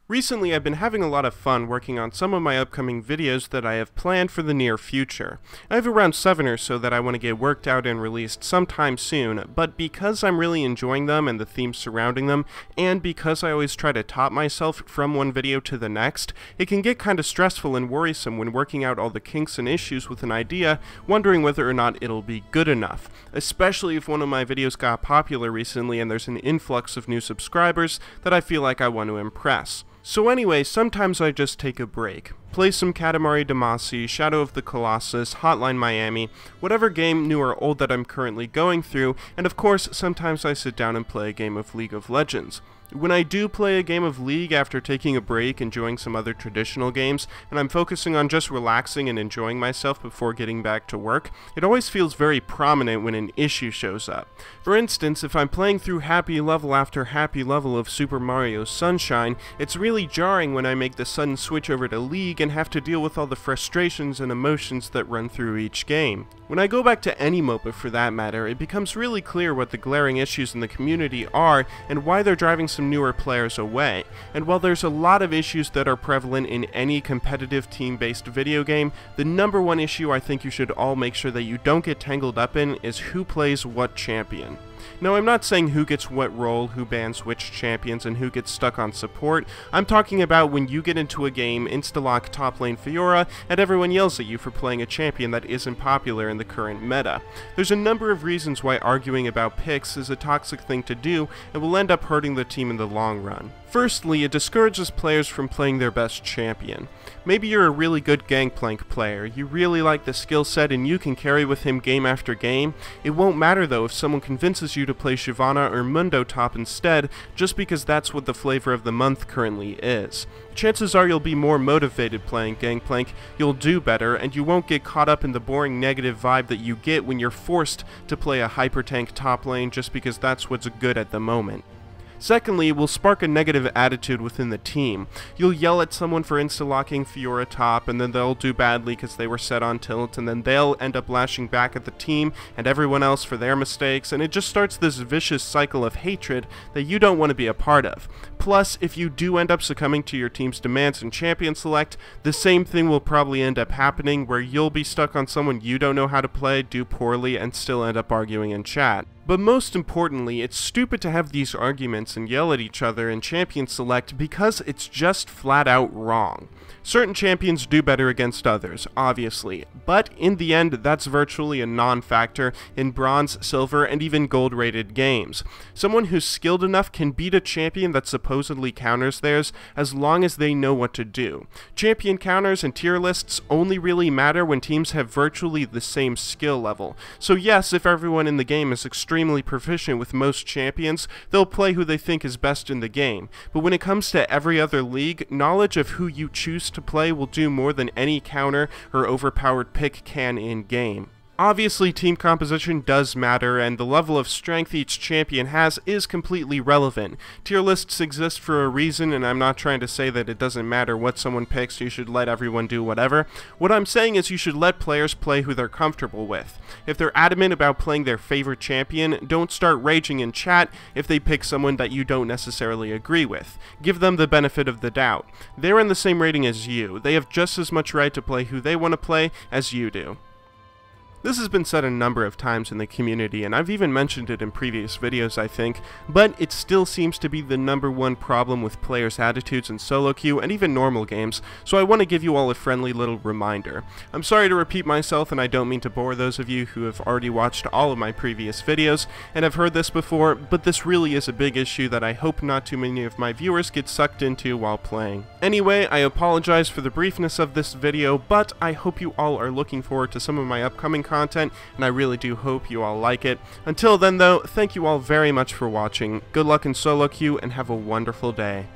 Recently, I've been having a lot of fun working on some of my upcoming videos that I have planned for the near future. I have around 7 or so that I want to get worked out and released sometime soon, but because I'm really enjoying them and the themes surrounding them, and because I always try to top myself from one video to the next, it can get kind of stressful and worrisome when working out all the kinks and issues with an idea, wondering whether or not it'll be good enough, especially if one of my videos got popular recently and there's an influx of new subscribers that I feel like I want to impress. So anyway, sometimes I just take a break. Play some Katamari Damacy, Shadow of the Colossus, Hotline Miami, whatever game new or old that I'm currently going through, and of course, sometimes I sit down and play a game of League of Legends. When I do play a game of League after taking a break, enjoying some other traditional games, and I'm focusing on just relaxing and enjoying myself before getting back to work, it always feels very prominent when an issue shows up. For instance, if I'm playing through happy level after happy level of Super Mario Sunshine, it's really jarring when I make the sudden switch over to League and have to deal with all the frustrations and emotions that run through each game. When I go back to any MOBA for that matter, it becomes really clear what the glaring issues in the community are and why they're driving some newer players away. And while there's a lot of issues that are prevalent in any competitive team-based video game, the number one issue I think you should all make sure that you don't get tangled up in is who plays what champion. Now, I'm not saying who gets what role, who bans which champions, and who gets stuck on support. I'm talking about when you get into a game, insta-lock top lane Fiora, and everyone yells at you for playing a champion that isn't popular in the current meta. There's a number of reasons why arguing about picks is a toxic thing to do and will end up hurting the team in the long run. Firstly, it discourages players from playing their best champion. Maybe you're a really good Gangplank player, you really like the skill set and you can carry with him game after game. It won't matter though if someone convinces you to play Shyvana or Mundo top instead, just because that's what the flavor of the month currently is. Chances are you'll be more motivated playing Gangplank, you'll do better, and you won't get caught up in the boring negative vibe that you get when you're forced to play a hyper tank top lane just because that's what's good at the moment. Secondly, it will spark a negative attitude within the team. You'll yell at someone for insta-locking Fiora top, and then they'll do badly because they were set on tilt, and then they'll end up lashing back at the team and everyone else for their mistakes, and it just starts this vicious cycle of hatred that you don't want to be a part of. Plus, if you do end up succumbing to your team's demands and champion select, the same thing will probably end up happening where you'll be stuck on someone you don't know how to play, do poorly, and still end up arguing in chat. But most importantly, it's stupid to have these arguments and yell at each other in champion select because it's just flat out wrong. Certain champions do better against others, obviously, but in the end that's virtually a non-factor in bronze, silver, and even gold-rated games. Someone who's skilled enough can beat a champion that supposedly counters theirs as long as they know what to do. Champion counters and tier lists only really matter when teams have virtually the same skill level. So yes, if everyone in the game is extremely proficient with most champions, they'll play who they think is best in the game. But when it comes to every other league, knowledge of who you choose to play will do more than any counter or overpowered pick can in-game. Obviously, team composition does matter, and the level of strength each champion has is completely relevant. Tier lists exist for a reason, and I'm not trying to say that it doesn't matter what someone picks, you should let everyone do whatever. What I'm saying is you should let players play who they're comfortable with. If they're adamant about playing their favorite champion, don't start raging in chat if they pick someone that you don't necessarily agree with. Give them the benefit of the doubt. They're in the same rating as you. They have just as much right to play who they want to play as you do. This has been said a number of times in the community, and I've even mentioned it in previous videos, I think, but it still seems to be the #1 problem with players' attitudes in solo queue and even normal games, so I want to give you all a friendly little reminder. I'm sorry to repeat myself, and I don't mean to bore those of you who have already watched all of my previous videos and have heard this before, but this really is a big issue that I hope not too many of my viewers get sucked into while playing. Anyway, I apologize for the briefness of this video, but I hope you all are looking forward to some of my upcoming content, and I really do hope you all like it. Until then though, thank you all very much for watching, good luck in solo queue, and have a wonderful day.